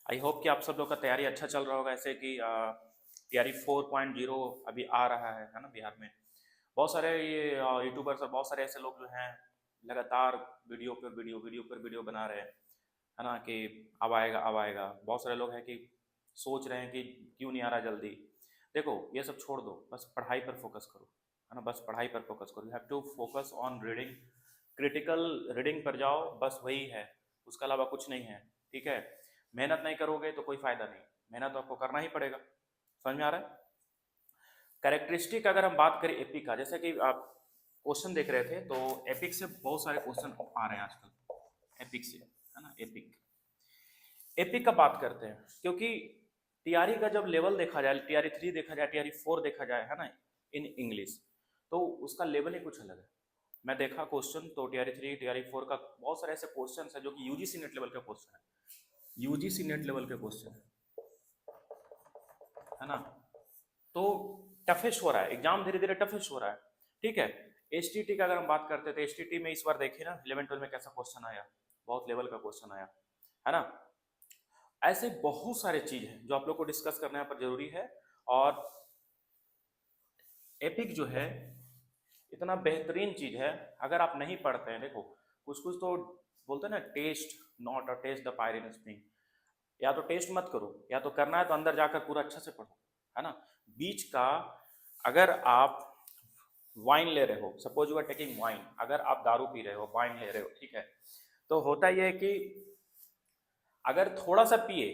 I hope कि आप सब लोग का तैयारी अच्छा चल रहा होगा। ऐसे कि तैयारी 4.0 अभी आ रहा है ना बिहार में। बहुत सारे ये यूट्यूबर्स और बहुत सारे ऐसे लोग जो हैं लगातार वीडियो पर वीडियो वीडियो पर वीडियो बना रहे हैं, है ना, कि अब आएगा अब आएगा। बहुत सारे लोग हैं कि सोच रहे हैं कि क्यों नहीं आ रहा जल्दी। देखो ये सब छोड़ दो, बस पढ़ाई पर फोकस करो, है ना, बस पढ़ाई पर फोकस करो। You have to focus on reading, critical reading पर जाओ, बस वही है, उसके अलावा कुछ नहीं है। ठीक है, मेहनत नहीं करोगे तो कोई फायदा नहीं, मेहनत तो आपको करना ही पड़ेगा। समझ में आ रहा है? कैरेक्टरिस्टिक अगर हम बात करें एपिक का, जैसे कि आप क्वेश्चन देख रहे थे, तो एपिक से बहुत सारे क्वेश्चन आ रहे हैं आजकल, एपिक से, है ना। एपिक एपिक का बात करते हैं क्योंकि टीआरई का जब लेवल देखा जाए, टीआरई 3 देखा जाए, टीआरई 4 देखा जाए, है ना, इन इंग्लिश, तो उसका लेवल ही कुछ अलग है। मैं देखा क्वेश्चन तो टीआरई 3 टीआरई 4 का बहुत सारे ऐसे क्वेश्चन है जो कि यूजीसी नेट लेवल का क्वेश्चन है, यूजीसी नेट लेवल के क्वेश्चन है ना। तो टफेस्ट हो रहा है एग्जाम, धीरे धीरे टफेस्ट हो रहा है। ठीक है, एचटीटी का अगर हम बात करते हैं तो एचटीटी में इस बार देखिए ना 11-12 में कैसा क्वेश्चन आया, बहुत लेवल का क्वेश्चन आया, है ना। ऐसे बहुत सारे चीज हैं जो आप लोग को डिस्कस करना यहाँ पर जरूरी है। और एपिक जो है इतना बेहतरीन चीज है, अगर आप नहीं पढ़ते हैं, देखो कुछ कुछ तो बोलते हैं ना, test not a test the fire in spring. या तो टेस्ट मत करो, या तो करना है तो अंदर जाकर पूरा अच्छा से पढ़ो, है ना। बीच का, अगर आप वाइन ले रहे हो, suppose you are taking wine, अगर आप दारू पी रहे हो, वाइन ले रहे हो, ठीक है, तो होता यह है कि अगर थोड़ा सा पिए,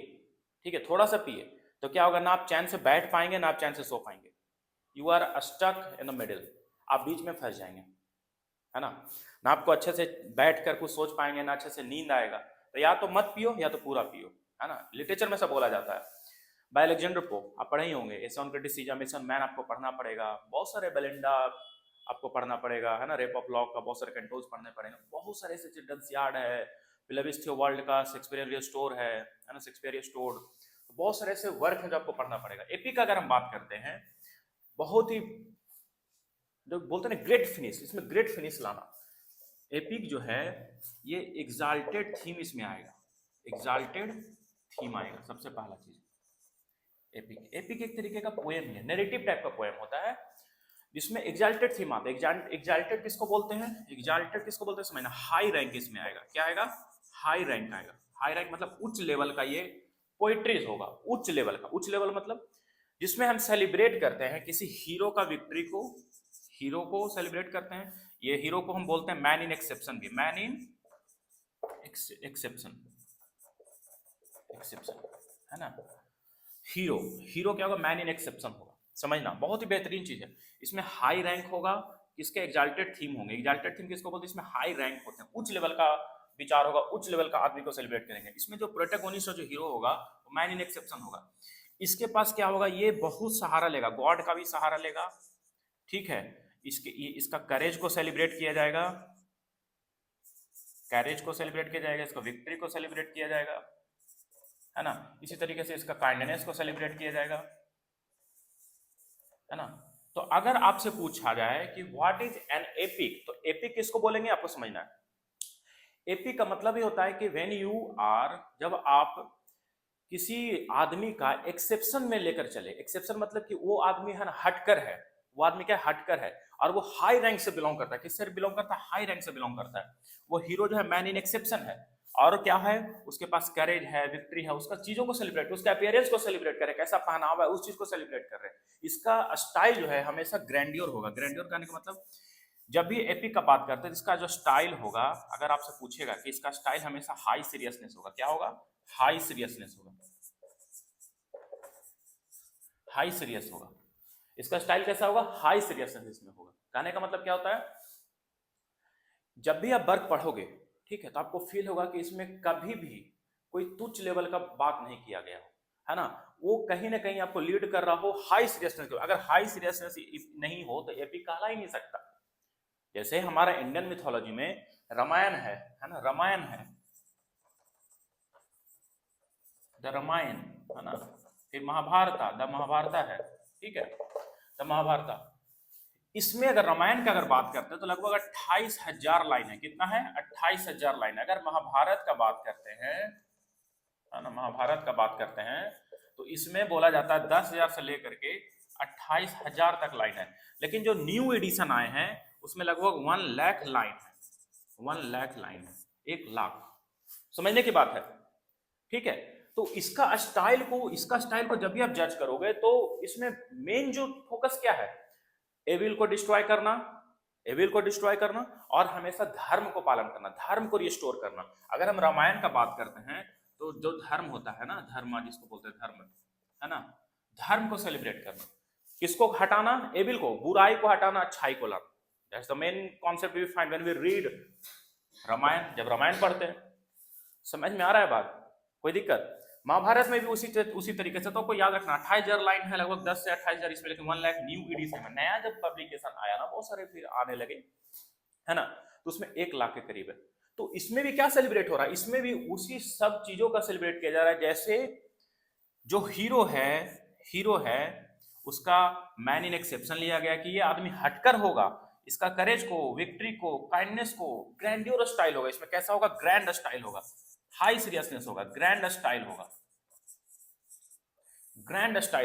ठीक है, थोड़ा सा पिए, तो क्या होगा ना, आप चैन से बैठ पाएंगे ना आप चैन से सो पाएंगे। You are stuck in the middle, आप बीच में फंस जाएंगे, है ना। ना आपको अच्छे से बैठ कर कुछ सोच पाएंगे, ना अच्छे से नींद आएगा। तो या तो मत पियो या तो पूरा पियो, है ना। लिटरेचर में सब बोला जाता है। बाय अलेक्जेंडर पोप आप पढ़े ही होंगे, essay on criticism, mission man आपको पढ़ना पड़ेगा, बहुत सारे बेलिंडा आपको पढ़ना पड़ेगा, है ना। रेप ऑफ लॉ का बहुत सारे कंट्रोल्स पढ़ने पड़ेंगे, बहुत सारे ऐसे चिल्ड्रंस यार्ड है, फिलविस वर्ल्ड का शेक्सपियर स्टोर है ना, शेक्सपियर स्टोर। तो बहुत सारे ऐसे वर्क है जो आपको पढ़ना पड़ेगा। एपी का अगर हम बात करते हैं, बहुत ही, जो बोलते हैं ना ग्रेट फिनिश, इसमें ग्रेट फिनिश लाना। एपिक जो है ये एग्जाल्टेड थीम इसमें आएगा, एग्जाल्टेड थीम आएगा सबसे पहला चीज। एपिक एपिक एक तरीके का पोएम है, नैरेटिव टाइप का पोएम होता है, जिसमें एग्जाल्टेड थीम आता है। एग्जाल्टेड किसको बोलते हैं, एग्जाल्टेड किसको बोलते हैं समझना, हाई रैंक इसमें आएगा। क्या आएगा? हाई रैंक आएगा। हाई रैंक मतलब उच्च लेवल का ये पोइट्रीज होगा, उच्च लेवल का। उच्च लेवल मतलब जिसमें हम सेलिब्रेट करते हैं किसी हीरो का विक्ट्री को, हीरो को सेलिब्रेट करते हैं। ये हीरो को हम बोलते हैं मैन इन एक्सेप्शन भी, मैन इन एक्सेप्शन, एक्सेप्शन, है ना। हीरो, हीरो क्या होगा, मैन इन एक्सेप्शन होगा, समझना बहुत ही बेहतरीन चीज है। इसमें हाई रैंक होगा, किसके एग्जाल्टेड थीम होंगे। एग्जाल्टेड थीम किसको बोलते हैं, इसमें हाई रैंक होते हैं, उच्च लेवल का विचार होगा, उच्च लेवल का आदमी को सेलिब्रेट करेंगे। इसमें जो प्रोटेगोनिस्ट जो हीरो होगा वो मैन इन एक्सेप्शन होगा। इसके पास क्या होगा, ये बहुत सहारा लेगा, गॉड का भी सहारा लेगा, ठीक है। इसका करेज को सेलिब्रेट किया जाएगा, कैरेज को सेलिब्रेट किया जाएगा, इसका विक्ट्री को सेलिब्रेट किया जाएगा, है ना। इसी तरीके से इसका काइंडनेस को सेलिब्रेट किया जाएगा, है ना। तो अगर आपसे पूछा जाए कि व्हाट इज एन एपिक, तो एपिक किसको बोलेंगे आपको समझना है। एपिक का मतलब ही होता है कि व्हेन यू आर, जब आप किसी आदमी का एक्सेप्शन में लेकर चले। एक्सेप्शन मतलब कि वो आदमी है ना हटकर है, वो आदमी क्या हटकर है, और वो हाई रैंक से बिलोंग करता है। किससे बिलोंग करता है? हाई रैंक से बिलोंग करता है। वो हीरो जो है मैन इन एक्सेप्शन है, और क्या है, उसके पास करेज है, विक्ट्री है, उसका चीजों को सेलिब्रेट, उसके अपीयरेंस को सेलिब्रेट करे, कैसा पहनावा है उस चीज को सेलिब्रेट कर रहे हैं। इसका स्टाइल जो है हमेशा ग्रैंडियोर होगा। ग्रैंडियोर कहने का मतलब, जब भी एपिक का बात करते हैं, इसका जो स्टाइल होगा, अगर आपसे पूछेगा कि इसका स्टाइल हमेशा हाई सीरियसनेस होगा। क्या होगा? हाई सीरियसनेस होगा, हाई सीरियस होगा। इसका स्टाइल कैसा होगा? हाई सीरियसनेस इसमें होगा। कहने का मतलब क्या होता है, जब भी आप वर्क पढ़ोगे, ठीक है, तो आपको फील होगा कि इसमें कभी भी कोई तुच्छ लेवल का बात नहीं किया गया हो, है ना। वो कहीं ना कहीं आपको लीड कर रहा हो हाई सीरियसनेस को। अगर हाई सीरियसनेस नहीं हो तो एपिक कहला ही नहीं सकता। जैसे हमारा इंडियन मिथोलॉजी में रामायण है ना, रामायण है, द रामायण, है ना। फिर महाभारत, द महाभारत है, ठीक है, द महाभारत। इसमें अगर रामायण का अगर बात करते हैं तो लगभग 28,000 लाइन है। कितना है? 28,000 लाइन। अगर महाभारत का बात करते हैं है ना, महाभारत का बात करते हैं तो इसमें बोला जाता है 10,000 से लेकर के 28,000 तक लाइन है। लेकिन जो न्यू एडिशन आए हैं उसमें लगभग 1 लाख लाइन है, 1 लाख लाइन है, 1 लाख, समझने की बात है। ठीक है, तो इसका स्टाइल को जब भी आप जज करोगे तो इसमें मेन जो फोकस क्या है, एविल को डिस्ट्रॉय करना और हमेशा धर्म को पालन करना, धर्म को रिस्टोर करना। अगर हम रामायण का बात करते हैं तो जो धर्म होता है ना, धर्म जिसको बोलते हैं धर्म, है ना, धर्म को सेलिब्रेट करना, किसको हटाना, एविल को, बुराई को हटाना, अच्छाई को लाना। That's the main concept we find when we read Ramayana. जब रामायण पढ़ते हैं, समझ में आ रहा है बात, कोई दिक्कत? महाभारत में भी उसी तरीके से। तो आपको याद रखना 28,000 लाइन है, लगभग 10 से 28,000 इसमें, लेकिन 1 लाख न्यू एडिशन में, नया जब पब्लिकेशन आया ना, बहुत सारे फिर आने लगे, है ना, तो उसमें 1 लाख के करीब है। तो इसमें भी क्या सेलिब्रेट हो रहा है, इसमें भी उसी सब चीजों का सेलिब्रेट किया जा रहा है। जैसे जो हीरो है उसका मैन इन एक्सेप्शन लिया गया कि ये आदमी हटकर होगा, इसका करेज को, विक्ट्री को, काइंडनेस को, ग्रैंडियर स्टाइल होगा। इसमें कैसा होगा, ग्रैंड स्टाइल होगा, हाई सीरियसनेस होगा, ग्रैंड स्टाइल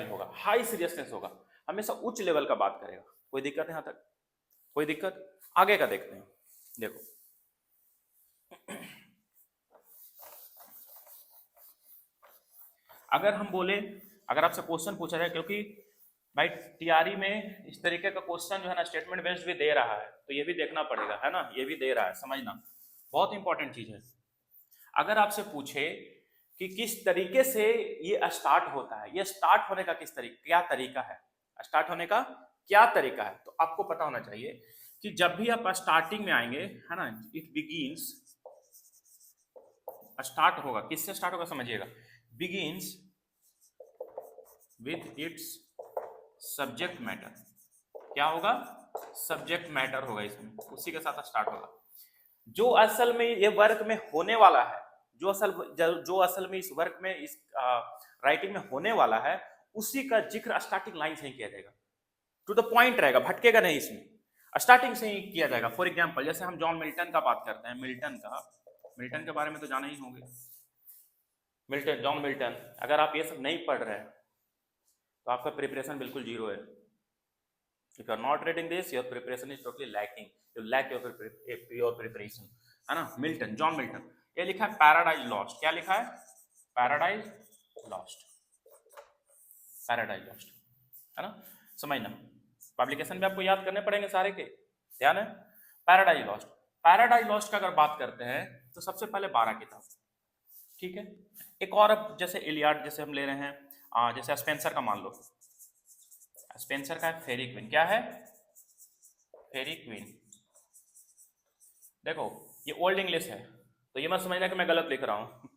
होगा, हाई सीरियसनेस होगा, हमेशा उच्च लेवल का बात करेगा। कोई दिक्कत है यहां तक? कोई दिक्कत? आगे का देखते हैं। देखो अगर हम बोले, अगर आपसे क्वेश्चन पूछा जाए, क्योंकि भाई टीआरई में इस तरीके का क्वेश्चन जो है ना स्टेटमेंट बेस्ड भी दे रहा है, तो ये भी देखना पड़ेगा, है ना, ये भी दे रहा है, समझना बहुत इंपॉर्टेंट चीज है। अगर आपसे पूछे कि किस तरीके से ये स्टार्ट होता है, ये स्टार्ट होने का क्या तरीका है, स्टार्ट होने का क्या तरीका है, तो आपको पता होना चाहिए कि जब भी आप स्टार्टिंग में आएंगे, है ना, इट बिगिंस, स्टार्ट होगा, किससे स्टार्ट होगा समझिएगा, begins with its subject matter. क्या होगा, सब्जेक्ट मैटर होगा, इसमें उसी के साथ स्टार्ट होगा। जो असल में ये वर्क में होने वाला है, जो असल में इस वर्क में, इस राइटिंग में होने वाला है, उसी का जिक्र स्टार्टिंग लाइन से ही किया जाएगा, टू द पॉइंट रहेगा, भटकेगा नहीं, इसमें स्टार्टिंग से ही किया जाएगा। फॉर एग्जांपल जैसे हम जॉन मिल्टन का बात करते हैं, मिल्टन के बारे में तो जाना ही होंगे, जॉन मिल्टन। अगर आप ये सब नहीं पढ़ रहे हैं तो आपका प्रिपरेशन बिल्कुल जीरो है। If you are not reading this, your preparation is totally lacking, you lack your preparation, है ना। मिल्टन, जॉन मिल्टन, ये लिखा है पैराडाइज लॉस्ट। क्या लिखा है, पैराडाइज लॉस्ट, है ना, समझना। पब्लिकेशन भी आपको याद करने पड़ेंगे सारे के, ध्यान है। पैराडाइज लॉस्ट का अगर बात करते हैं तो सबसे पहले 12 किताब, ठीक है। एक और अब जैसे इलियाड जैसे हम ले रहे हैं, जैसे स्पेंसर का मान लो, स्पेंसर का फेरी क्वीन। क्या है, फेरी क्वीन। देखो ये ओल्ड इंग्लिश है तो ये मत समझना कि मैं गलत लिख रहा हूं।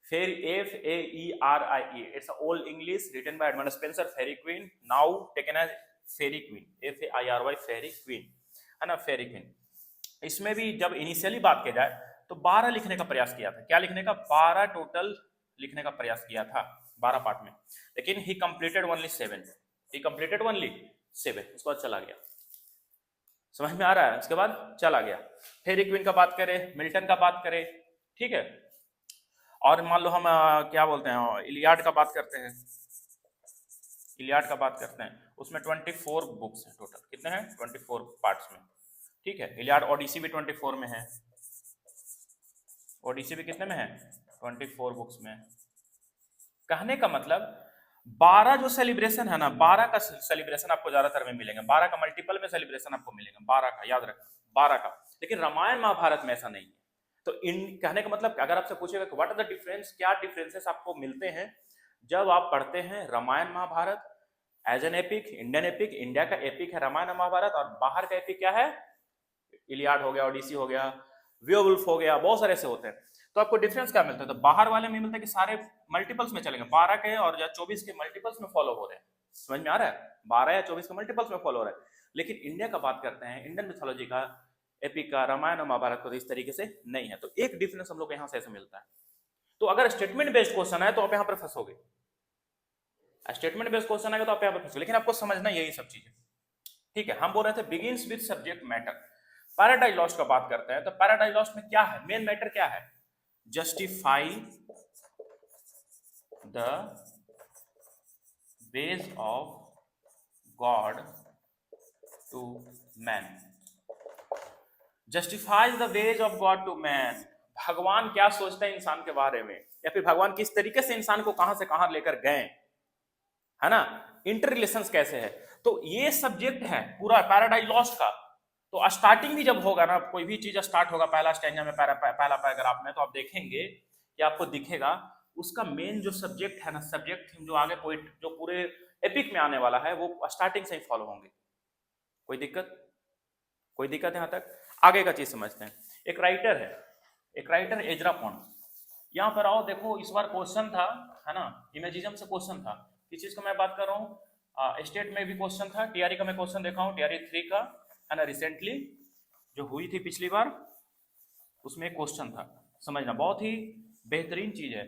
Faerie, F-A-E-R-I-E, it's old English written by Edmund Spenser, Faerie Queene, now taken as fairy queen, F-A-I-R-Y, fairy queen, है ना, फेरी क्वीन। इसमें भी जब इनिशियली बात की जाए तो 12 लिखने का प्रयास किया था। क्या लिखने का, 12 टोटल लिखने का प्रयास किया था 12 पार्ट में, लेकिन ही कंप्लीटेड ओनली 7, उसके बाद चला गया। समझ में आ रहा है, उसके बाद चला गया। फेरी क्वीन का बात करें, मिल्टन का बात करें, ठीक है। और मान लो हम क्या बोलते हैं, इलियाड का बात करते हैं, उसमें 24 बुक्स हैं टोटल। कितने हैं, 24 पार्ट्स में, ठीक है। इलियाड, ओडिसी भी 24 में है, ओडिसी भी कितने में है, 24 बुक्स में। कहने का मतलब 12 जो सेलिब्रेशन है ना, 12 का सेलिब्रेशन आपको ज्यादातर में मिलेगा, 12 का मल्टीपल में सेलिब्रेशन आपको मिलेगा, 12 का, याद रखना 12 का। लेकिन रामायण महाभारत में ऐसा नहीं है। तो इन कहने का मतलब अगर आपसे पूछेगा कि व्हाट आर द डिफरेंस, क्या डिफरेंसेस आपको मिलते हैं जब आप पढ़ते हैं Ramayana Mahabharata as an epic, Indian epic, India का एपिक है रामायण महाभारत, और बाहर का एपिक क्या है, इलियाड हो गया, ओडिसी हो गया, वियोवुल्फ हो गया, बहुत सारे ऐसे होते हैं। तो आपको डिफरेंस क्या मिलता है, तो बाहर वाले में मिलता है कि सारे मल्टीपल्स में चलेंगे, 12 के और 24 के मल्टीपल्स में फॉलो हो रहे हैं। समझ में आ रहा है, 12 या 24 के मल्टीपल्स में फॉलो हो रहा है। लेकिन इंडिया का बात करते हैं, इंडियन मिथोलॉजी का, एपिक का, रामायण और महाभारत को, तो इस तरीके से नहीं है। तो एक डिफरेंस हम लोग को यहाँ से ऐसे मिलता है। तो अगर स्टेटमेंट बेस्ड क्वेश्चन है तो आप यहाँ पर फंसोगे, स्टेटमेंट बेस्ड क्वेश्चन आएगा तो आप यहाँ पर फंसोगे, लेकिन आपको समझना यही सब चीजें, ठीक है। हम बोल रहे थे begins with subject matter. Paradise lost का बात करते हैं तो पैराडाइज लॉस्ट में क्या है, मेन मैटर क्या है, justify the ways of God to man, justifies the ways of God to man. भगवान क्या सोचते हैं इंसान के बारे में, या फिर भगवान किस तरीके से इंसान को कहां से कहां लेकर गए, है ना, इंटर रिलेशंस कैसे है। तो ये सब्जेक्ट है पूरा पैराडाइज लॉस्ट का। तो स्टार्टिंग भी जब होगा ना, कोई भी चीज स्टार्ट होगा पहला स्टैंजा में, पहला पैराग्राफ में, तो आप देखेंगे कि आपको दिखेगा उसका मेन जो सब्जेक्ट है ना, सब्जेक्ट थीम जो आगे पोइट जो पूरे एपिक में आने वाला है वो स्टार्टिंग से ही फॉलो होंगे। कोई दिक्कत, कोई दिक्कत यहां तक? आगे का चीज समझते हैं। एक राइटर है, एक राइटर एजरा पॉन्ड। यहां पर आओ, देखो इस बार क्वेश्चन था, है ना, इमेजिज्म से क्वेश्चन था। किस चीज का मैं बात कर रहा हूँ, स्टेट में भी क्वेश्चन था, टीआरई का मैं क्वेश्चन देखा हूँ, टीआरई 3 का, है ना, रिसेंटली जो हुई थी पिछली बार, उसमें एक क्वेश्चन था। समझना, बहुत ही बेहतरीन चीज है,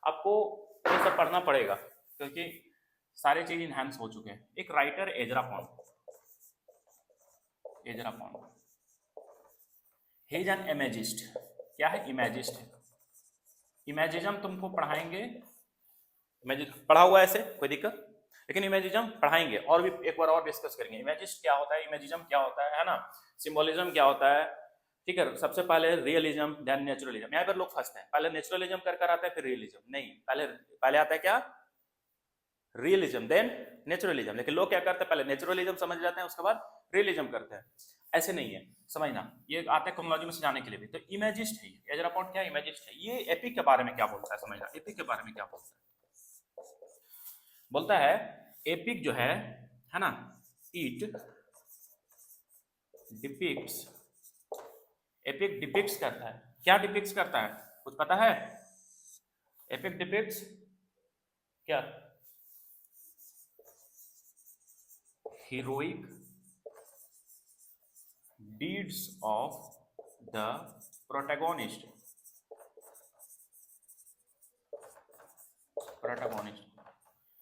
आपको ये सब पढ़ना पड़ेगा क्योंकि सारे चीज इनहैंस हो चुके हैं। एक writer Ezra Pound, Ezra pond, he is an imagist. क्या है? इमेजिस्ट है। इमेजिज्म तुमको पढ़ाएंगे, पढ़ा हुआ है ऐसे, कोई दिक्कत, लेकिन इमेजिज्म पढ़ाएंगे और भी एक बार और डिस्कस करेंगे। इमेजिस्ट क्या होता है, इमेजिज्म क्या होता है ना, सिंबोलिज्म क्या होता है, ठीक है। सबसे पहले रियलिज्म, देन नेचुरलिज्म। यहाँ पर लोग फंसते हैं, पहले नेचुरलिज्म कर आता है फिर रियलिज्म। नहीं, पहले आता है क्या? Realism then naturalism. लेकिन लोग क्या करते हैं, पहले नेचुरलिज्म समझ जाते हैं उसके बाद रियलिज्म करते हैं। ऐसे नहीं है, समझना, ये आता है क्रोनोलॉजी में समझाने के लिए भी। तो इमेजिस्ट है, एजरा पॉन्ड क्या इमेजिस्ट है। ये एपिक के बारे में क्या बोलता है, समझना, एपिक के बारे में क्या बोलता है। बोलता है एपिक जो है ना, इट डिपिक्ट्स, एपिक डिपिक्ट्स करता है। क्या डिपिक्ट्स करता है, कुछ पता है? एपिक डिपिक्ट्स क्या? Heroic deeds of the protagonist,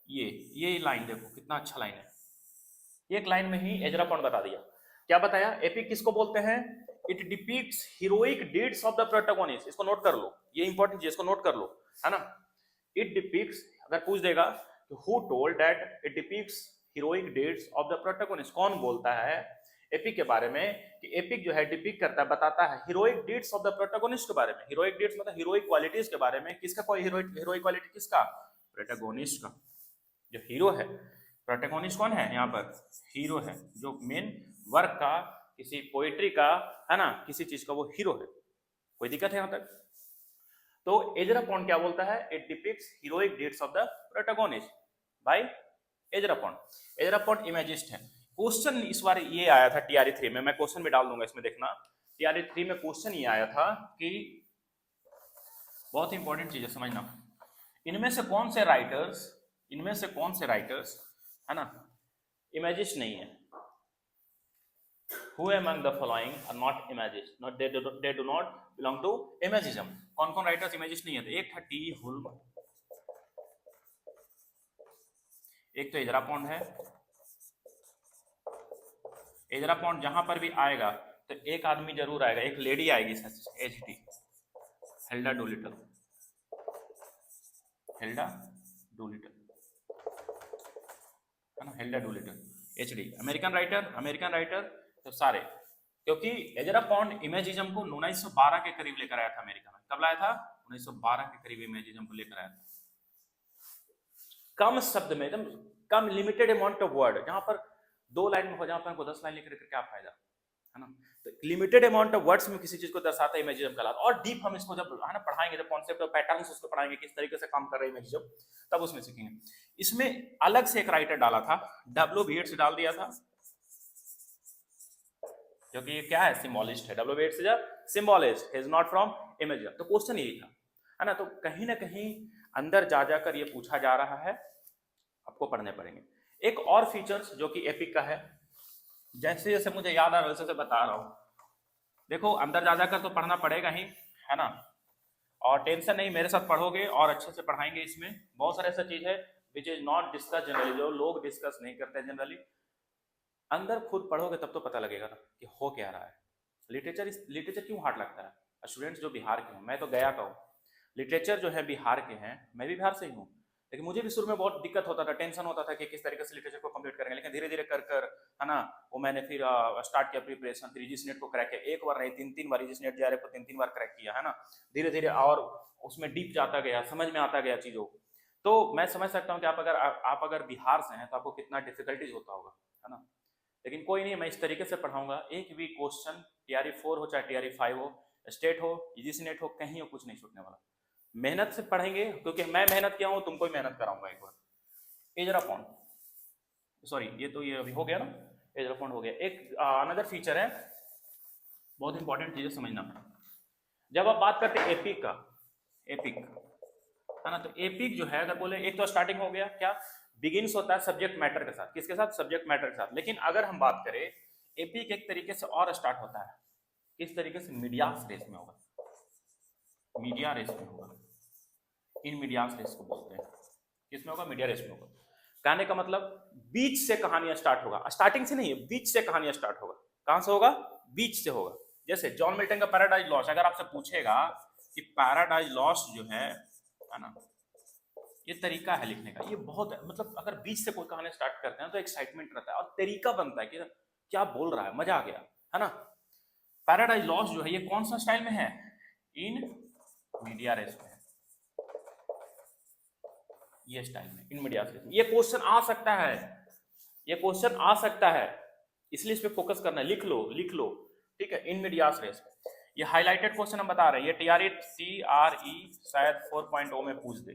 ये लाइन देखो कितना अच्छा लाइन है। एक लाइन में ही एजरा पॉन्ड बता दिया। क्या बताया? एपिक किसको बोलते हैं? It depicts heroic deeds of the protagonist. इसको नोट कर लो, ये इंपॉर्टेंट चीज, इसको नोट कर लो, है ना। इट डिपिक्ट्स, अगर पूछ देगा who told that it depicts heroic deeds of the protagonist, कौन बोलता है एपिक के बारे में कि एपिक जो है डिपिक्ट करता है, बताता है heroic deeds of the protagonist के बारे में। हीरोइक डीड्स मतलब हीरोइक क्वालिटीज के बारे में। किसका कोई हीरोइक क्वालिटी, किसका? प्रोटैगनिस्ट का, जो हीरो है। प्रोटैगनिस्ट कौन है यहाँ पर? हीरो है, जो मेन वर्क का, किसी पोएट्री का, है ना, किसी चीज का वो हीरो है। कोई दिक्कत है यहाँ तक? तो एजरा पॉन्ड क्या बोलता है? It depicts heroic deeds of the protagonist by Ezra Pound. Ezra Pound imagist है। क्वेश्चन इस बार ये आया था टीआरई 3 में, मैं क्वेश्चन भी डाल दूंगा इसमें, देखना। टीआरई 3 में क्वेश्चन ये आया था कि बहुत इंपॉर्टेंट चीज है समझना, इनमें से कौन से राइटर्स, इनमें से कौन से राइटर्स, है ना, इमेजिस्ट नहीं है। Who among the following are not imagists? Not they do not belong to imagism. कौन कौन राइटर्स इमेजिस्ट नहीं है? तो एक था टी हुल्म, एक तो एजरा पॉन्ड है। एजरा पॉन्ड जहां पर भी आएगा तो एक आदमी जरूर आएगा, एक लेडी आएगी, HD, Hilda Dolittle, Hilda Dolittle, है ना, Hilda Dolittle, HD, American writer, तो सारे, क्योंकि एजरा पॉन्ड इमेजिज्म को 1912 के करीब लेकर आया था अमेरिका में। कब लाया था? 1912 के करीब इमेजिज्म को लेकर आया था। कम शब्द में, एकदम कम, लिमिटेड अमाउंट ऑफ वर्ड, जहां पर 2 लाइन में हो, जहां पर हमको 10 लाइन लिख कर क्या फायदा, है ना। तो लिमिटेड अमाउंट ऑफ वर्ड्स में किसी चीज को दर्शाता है इमेजिज्म कहलाता है। और डीप हम इसको जब, है ना, पढ़ाएंगे, जब कॉन्सेप्ट और पैटर्न्स उसको पढ़ाएंगे, किस तरीके से काम कर रहा है इमेजिज्म, तब उसमें सीखेंगे। इसमें अलग से एक राइटर डाला था, डब्ल्यू बी येट्स डाल दिया था, जो कि ये क्या है? सिंबॉलिस्ट है। W B Yeats is a symbolist, is not from imagism. तो क्वेश्चन यही था, है ना। तो कहीं ना कहीं अंदर जा जाकर ये पूछा जा रहा है, आपको पढ़ने पड़ेंगे। एक और फीचर्स जो कि एपिक का है, जैसे जैसे मुझे याद आ रहा है वैसे बता रहा हूं। देखो अंदर जा जाकर तो पढ़ना पड़ेगा ही, है ना, और टेंशन नहीं, मेरे साथ पढ़ोगे और अच्छे से पढ़ाएंगे। इसमें बहुत सारे ऐसा चीज है which is not discuss generally, जो लोग डिस्कस नहीं करते जनरली। अंदर खुद पढ़ोगे तब तो पता लगेगा ना कि हो क्या रहा है। लिटरेचर क्यों हार्ड लगता है? स्टूडेंट्स जो बिहार के हैं, मैं तो गया का हूँ, लिटरेचर जो है बिहार के हैं, मैं भी बिहार से ही हूँ, लेकिन मुझे भी शुरू में बहुत दिक्कत होता था, टेंशन होता था कि किस तरीके से लिटरेचर को कंप्लीट करेंगे, लेकिन धीरे धीरे कर कर, है ना, वो मैंने फिर स्टार्ट किया प्रिपरेशन, फिर यूजीसी नेट को क्रैक किया, एक बार नहीं 3-3 बार यूजीसी नेट जेआरएफ को 3-3 बार क्रैक किया, है ना, धीरे धीरे, और उसमें डीप जाता गया, समझ में आता गया चीज़ों। तो मैं समझ सकता हूँ कि आप अगर बिहार से हैं तो आपको कितना डिफिकल्टीज होता होगा, है ना, लेकिन कोई नहीं, मैं इस तरीके से पढ़ाऊंगा, एक भी क्वेश्चन TRE 4 हो चाहे TRE 5 हो, स्टेट हो, यूजीसी नेट हो, कहीं हो, कुछ नहीं छूटने वाला। मेहनत से पढ़ेंगे, क्योंकि मैं मेहनत किया हूँ, तुमको भी मेहनत कराऊंगा एक बार। एजरा फॉन्ट, सॉरी ये तो ये अभी हो गया ना, एजरा फॉन्ट हो गया। एक अनदर फीचर है, बहुत इंपॉर्टेंट चीज़ है समझना। जब आप बात करते हैं एपिक का, एपिक, है ना, तो एपिक जो है, अगर बोले, एक तो स्टार्टिंग हो गया क्या, बिगिंस होता है सब्जेक्ट मैटर के साथ, किसके साथ, सब्जेक्ट मैटर के साथ। लेकिन अगर हम बात करें, एपिक एक तरीके से और स्टार्ट होता है, किस तरीके से, मीडियास रेस में होगा, मीडिया रेस में होगा, इन मीडियास रेस को बोलते हैं, किसमें होगा, मीडिया रेस में होगा। कहने का मतलब बीच से कहानियां स्टार्ट होगा, स्टार्टिंग से नहीं है, बीच से कहानियां स्टार्ट होगा। कहां से होगा, बीच से होगा। जैसे जॉन मिल्टन का पैराडाइज लॉस्ट, अगर आपसे पूछेगा कि पैराडाइज लॉस्ट जो है ना, ये तरीका है लिखने का, ये बहुत है, मतलब अगर बीच से कोई कहानी स्टार्ट करते हैं तो एक्साइटमेंट रहता है और तरीका बनता है कि क्या बोल रहा है, मजा आ गया, है ना। पैराडाइज लॉस्ट जो है, ये कौन सा स्टाइल में है, इन मीडिया रेस में, ये स्टाइल में, इन मीडिया रेस में। ये क्वेश्चन आ सकता है, ये क्वेश्चन आ सकता है, इसलिए इस पे फोकस करना है, लिख लो, लिख लो, ठीक है, इन मीडियास रेस। ये हाईलाइटेड क्वेश्चन हम बता रहे हैं, ये TRE शायद 4.0 में पूछ दे,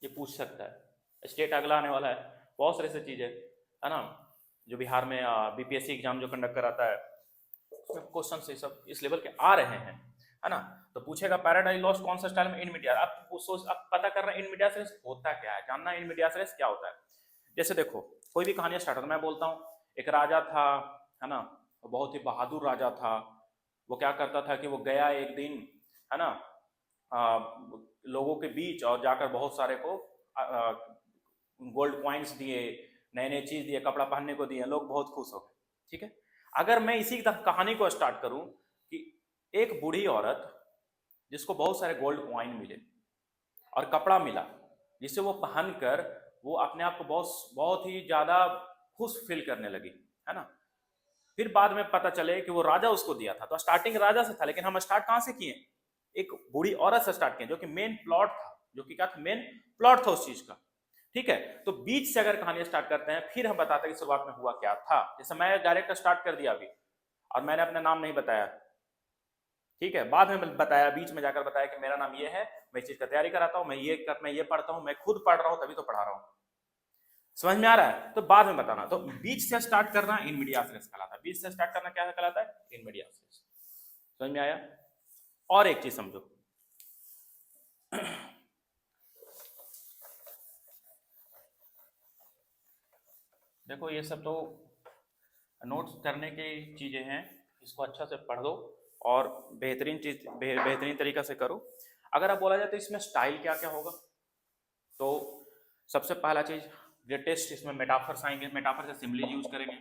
ये पूछ सकता है, स्टेट अगला आने वाला है, बहुत सारे से चीज़ है ना, जो बिहार में BPSC एग्जाम जो कंडक्ट कराता है, उसमें क्वेश्चन से सब इस लेवल के आ रहे हैं, है ना। तो पूछेगा पैराडाइज लॉस्ट कौन सा स्टाइल में, इन मीडिया, आप पता कर रहे हैं इन मीडिया रेस होता क्या है, जानना इन मीडिया रेस क्या होता है। जैसे देखो, कोई भी कहानियां स्टार्ट होता है, मैं बोलता हूँ एक राजा था, है ना, बहुत ही बहादुर राजा था, वो क्या करता था कि वो गया एक दिन, है ना, लोगों के बीच, और जाकर बहुत सारे को गोल्ड कॉइन्स दिए, नए नए चीज दिए, कपड़ा पहनने को दिए, लोग बहुत खुश हो गए, ठीक है। अगर मैं इसी कहानी को स्टार्ट करूं कि एक बूढ़ी औरत जिसको बहुत सारे गोल्ड कॉइन मिले और कपड़ा मिला, जिसे वो पहनकर वो अपने आप को बहुत बहुत ही ज्यादा खुश फील करने लगी, है ना। फिर बाद में पता चले कि वो राजा उसको दिया था, तो स्टार्टिंग राजा से था, लेकिन हम स्टार्ट कहां से किए, एक बूढ़ी औरत से स्टार्ट किए, जो कि मेन प्लॉट था, जो कि क्या था, मेन प्लॉट था उस चीज का, ठीक है। तो बीच से अगर कहानी स्टार्ट करते हैं, फिर हम बताते हैं कि शुरुआत में हुआ क्या था। जैसे मैं डायरेक्ट स्टार्ट कर दिया अभी, और मैंने अपना नाम नहीं बताया, ठीक है, बाद में बताया, बीच में जाकर बताया कि मेरा नाम ये है, मैं इस चीज का तैयारी कराता हूँ, मैं ये पढ़ता हूँ, मैं खुद पढ़ रहा हूँ तभी तो पढ़ा रहा हूँ, समझ में आ रहा है। तो बाद में बताना, तो बीच से स्टार्ट करना इन मीडियास रेस कहलाता है, बीच से स्टार्ट करना क्या कहलाता है, इन मीडियास रेस। समझ में आया। और एक चीज समझो, देखो ये सब तो नोट्स करने की चीजें हैं, इसको अच्छा से पढ़ दो और बेहतरीन चीज बेहतरीन तरीका से करो। अगर आप बोला जाए तो इसमें स्टाइल क्या क्या होगा, तो सबसे पहला चीज ग्रेटेस्ट, इसमें मेटाफर्स आएंगे, मेटाफर से सिमिलीज यूज करेंगे,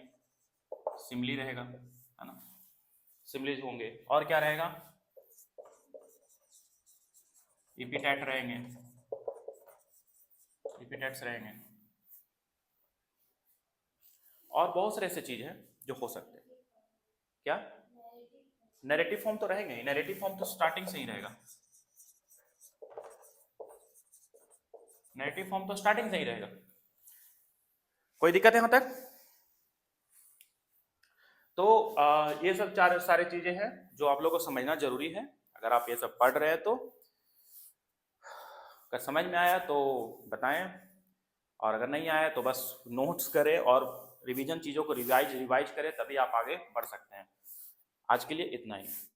सिमिली रहेगा, है ना, सिमिलीज होंगे, और क्या रहेगा, इपिटेट रहेंगे, इपिटेट्स रहेंगे, और बहुत सारे ऐसे चीज हैं जो हो सकते हैं। क्या नैरेटिव फॉर्म तो रहेंगे ही, नैरेटिव फॉर्म तो स्टार्टिंग से ही रहेगा, नैरेटिव फॉर्म तो स्टार्टिंग से ही रहेगा। कोई दिक्कत है यहां तक। तो ये सब चार सारी चीजें हैं जो आप लोगों को समझना जरूरी है, अगर आप ये सब पढ़ रहे हैं तो। अगर समझ में आया तो बताएं, और अगर नहीं आया तो बस नोट्स करें और रिवीजन चीज़ों को रिवाइज करें, तभी आप आगे बढ़ सकते हैं। आज के लिए इतना ही।